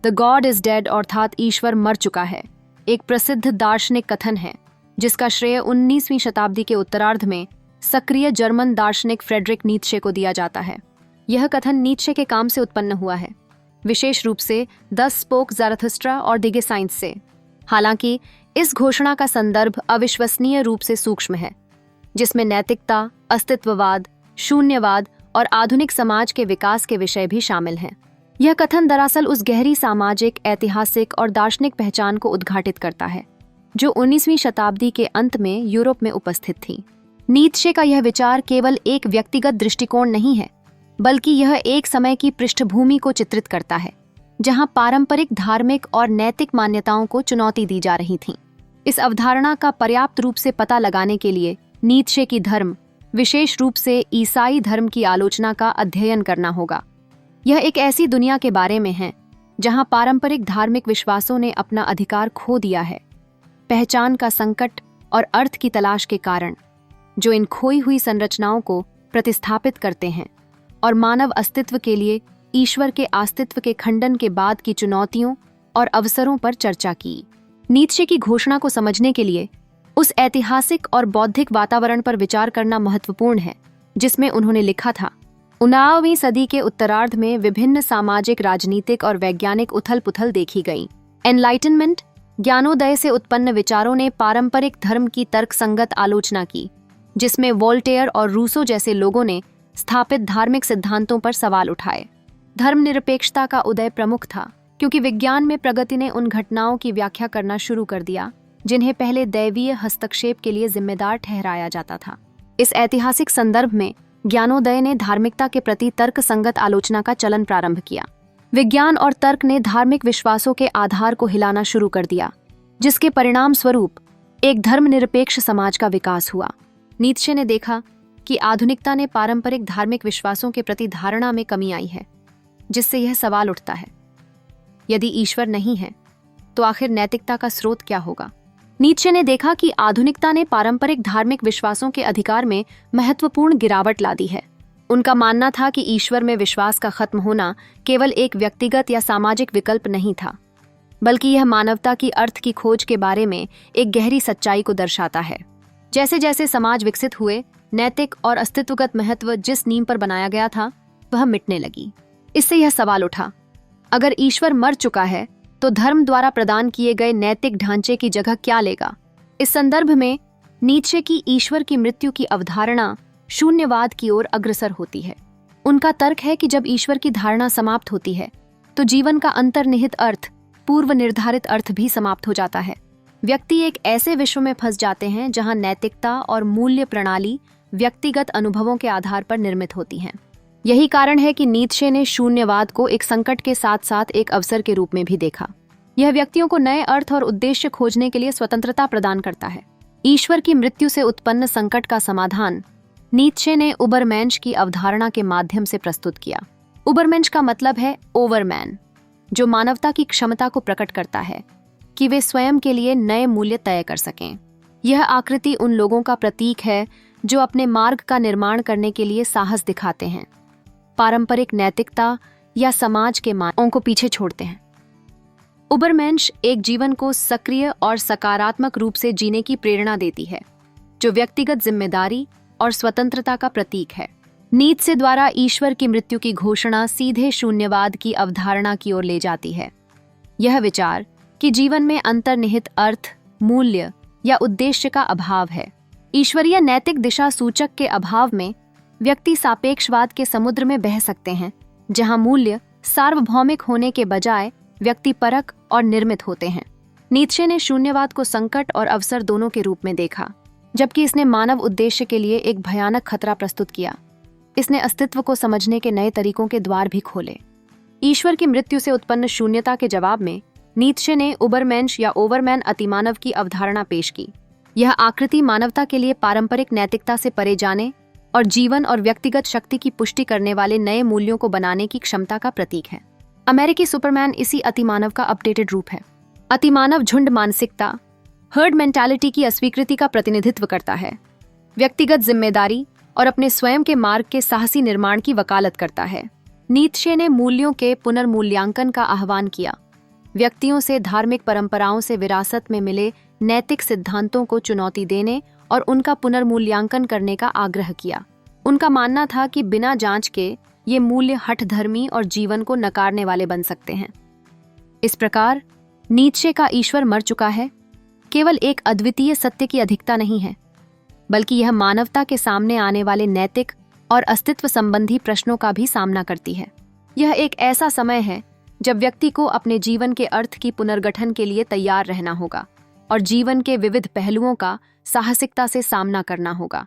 The God is dead अर्थात ईश्वर मर चुका है एक प्रसिद्ध दार्शनिक कथन है जिसका श्रेय 19वीं शताब्दी के उत्तरार्ध में सक्रिय जर्मन दार्शनिक फ्रेडरिक नीत्शे को दिया जाता है। यह कथन नीत्शे के काम से उत्पन्न हुआ है, विशेष रूप से द स्पोक ज़ारथुस्ट्रा और dige साइंस से। हालांकि इस घोषणा का संदर्भ अविश्वसनीय रूप से सूक्ष्म है, जिसमें नैतिकता, अस्तित्ववाद, शून्यवाद और आधुनिक समाज के विकास के विषय भी शामिल हैं। यह कथन दरअसल उस गहरी सामाजिक, ऐतिहासिक और दार्शनिक पहचान को उद्घाटित करता है जो 19वीं शताब्दी के अंत में यूरोप में उपस्थित थी। नीत्शे का यह विचार केवल एक व्यक्तिगत दृष्टिकोण नहीं है, बल्कि यह एक समय की पृष्ठभूमि को चित्रित करता है जहां पारंपरिक धार्मिक और नैतिक मान्यताओं को चुनौती दी जा रही थी। इस अवधारणा का पर्याप्त रूप से पता लगाने के लिए नीत्शे की धर्म, विशेष रूप से ईसाई धर्म की आलोचना का अध्ययन करना होगा। यह एक ऐसी दुनिया के बारे में है जहां पारंपरिक धार्मिक विश्वासों ने अपना अधिकार खो दिया है, पहचान का संकट और अर्थ की तलाश के कारण, जो इन खोई हुई संरचनाओं को प्रतिस्थापित करते हैं, और मानव अस्तित्व के लिए ईश्वर के अस्तित्व के खंडन के बाद की चुनौतियों और अवसरों पर चर्चा की। नीत्शे की घोषणा को समझने के लिए उस ऐतिहासिक और बौद्धिक वातावरण पर विचार करना महत्वपूर्ण है जिसमें उन्होंने लिखा था। 19वीं सदी के उत्तरार्ध में विभिन्न सामाजिक, राजनीतिक और वैज्ञानिक उथल-पुथल देखी गई। एनलाइटनमेंट, ज्ञानोदय से उत्पन्न विचारों ने पारंपरिक धर्म की तर्कसंगत आलोचना की, जिसमें वोल्टेयर और रूसो जैसे लोगों ने स्थापित धार्मिक सिद्धांतों पर सवाल उठाए। धर्मनिरपेक्षता का उदय प्रमुख था क्योंकि विज्ञान में प्रगति ने उन घटनाओं की व्याख्या करना शुरू कर दिया जिन्हें पहले दैवीय हस्तक्षेप के लिए जिम्मेदार ठहराया जाता था। इस ऐतिहासिक संदर्भ में ज्ञानोदय ने धार्मिकता के प्रति तर्कसंगत आलोचना का चलन प्रारंभ किया। विज्ञान और तर्क ने धार्मिक विश्वासों के आधार को हिलाना शुरू कर दिया, जिसके परिणाम स्वरूप एक धर्मनिरपेक्ष समाज का विकास हुआ। नीत्शे ने देखा कि आधुनिकता ने पारंपरिक धार्मिक विश्वासों के प्रति धारणा में कमी आई है, जिससे यह सवाल उठता है, यदि ईश्वर नहीं है तो आखिर नैतिकता का स्रोत क्या होगा? नीत्शे ने देखा कि आधुनिकता ने पारंपरिक धार्मिक विश्वासों के अधिकार में महत्वपूर्ण गिरावट ला दी है। उनका मानना था कि ईश्वर में विश्वास का खत्म होना केवल एक व्यक्तिगत या सामाजिक विकल्प नहीं था, बल्कि यह मानवता की अर्थ की खोज के बारे में एक गहरी सच्चाई को दर्शाता है। जैसे जैसे समाज विकसित हुए, नैतिक और अस्तित्वगत महत्व जिस नींव पर बनाया गया था वह मिटने लगी। इससे यह सवाल उठा, अगर ईश्वर मर चुका है तो धर्म द्वारा प्रदान किए गए नैतिक ढांचे की जगह क्या लेगा? इस संदर्भ में नीत्शे की ईश्वर की मृत्यु की अवधारणा शून्यवाद की ओर अग्रसर होती है। उनका तर्क है कि जब ईश्वर की धारणा समाप्त होती है तो जीवन का अंतर्निहित अर्थ, पूर्व निर्धारित अर्थ भी समाप्त हो जाता है। व्यक्ति एक ऐसे विश्व में फंस जाते हैं जहां नैतिकता और मूल्य प्रणाली व्यक्तिगत अनुभवों के आधार पर निर्मित होती हैं। यही कारण है कि नीत्शे ने शून्यवाद को एक संकट के साथ साथ एक अवसर के रूप में भी देखा। यह व्यक्तियों को नए अर्थ और उद्देश्य खोजने के लिए स्वतंत्रता प्रदान करता है। ईश्वर की मृत्यु से उत्पन्न संकट का समाधान नीत्शे ने उबरमेंश की अवधारणा के माध्यम से प्रस्तुत किया। उबरमेंश का मतलब है ओवरमैन, जो मानवता की क्षमता को प्रकट करता है कि वे स्वयं के लिए नए मूल्य तय कर सकें। यह आकृति उन लोगों का प्रतीक है जो अपने मार्ग का निर्माण करने के लिए साहस दिखाते हैं, पारंपरिक नैतिकता या समाज के मानकों को पीछे छोड़ते हैं। उबरमेंश एक जीवन को सक्रिय और सकारात्मक रूप से जीने की प्रेरणा देती है, जो व्यक्तिगत जिम्मेदारी और स्वतंत्रता का प्रतीक है। नीत्शे द्वारा ईश्वर की मृत्यु की घोषणा सीधे शून्यवाद की अवधारणा की ओर ले जाती है। यह विचार कि जीवन में अंतर्निहित अर्थ, मूल्य या उद्देश्य का अभाव है। ईश्वरीय नैतिक दिशा सूचक के अभाव में व्यक्ति सापेक्षवाद के समुद्र में बह सकते हैं, जहां मूल्य सार्वभौमिक होने के बजाय व्यक्तिपरक और निर्मित होते हैं। नीत्शे ने शून्यवाद को संकट और अवसर दोनों के रूप में देखा, जबकि इसने मानव उद्देश्य के लिए एक भयानक खतरा प्रस्तुत किया। इसने अस्तित्व को समझने के नए तरीकों के द्वार भी खोले। ईश्वर की मृत्यु से उत्पन्न शून्यता के जवाब में नीत्शे ने उबरमेंश या ओवरमैन अतिमानव की अवधारणा पेश की। यह आकृति मानवता के लिए पारंपरिक नैतिकता से परे जाने और जीवन और व्यक्तिगत शक्ति की पुष्टि करने वाले नए मूल्यों को बनाने की क्षमता का प्रतीक है। अमेरिकी सुपरमैन इसी अतिमानव का अपडेटेड रूप है। अतिमानव झुंड मानसिकता, हर्ड मेंटालिटी की अस्वीकृति का प्रतिनिधित्व करता है, व्यक्तिगत जिम्मेदारी और अपने स्वयं के मार्ग के साहसी निर्माण की वकालत करता है। नीत्शे ने मूल्यों के पुनर्मूल्यांकन का आह्वान किया व्यक्तियों से धार्मिक परंपराओं से विरासत में मिले नैतिक सिद्धांतों को चुनौती देने और उनका पुनर्मूल्यांकन करने का आग्रह किया। उनका मानना था कि बिना जांच के ये मूल्य हठधर्मी और जीवन को नकारने वाले बन सकते हैं। इस प्रकार नीत्शे का ईश्वर मर चुका है केवल एक अद्वितीय सत्य की अधिकता नहीं है, बल्कि यह मानवता के सामने आने वाले नैतिक और अस्तित्व संबंधी प्रश्नों का भी सामना करती है। यह एक ऐसा समय है जब व्यक्ति को अपने जीवन के अर्थ की पुनर्गठन के लिए तैयार रहना होगा और जीवन के विविध पहलुओं का साहसिकता से सामना करना होगा।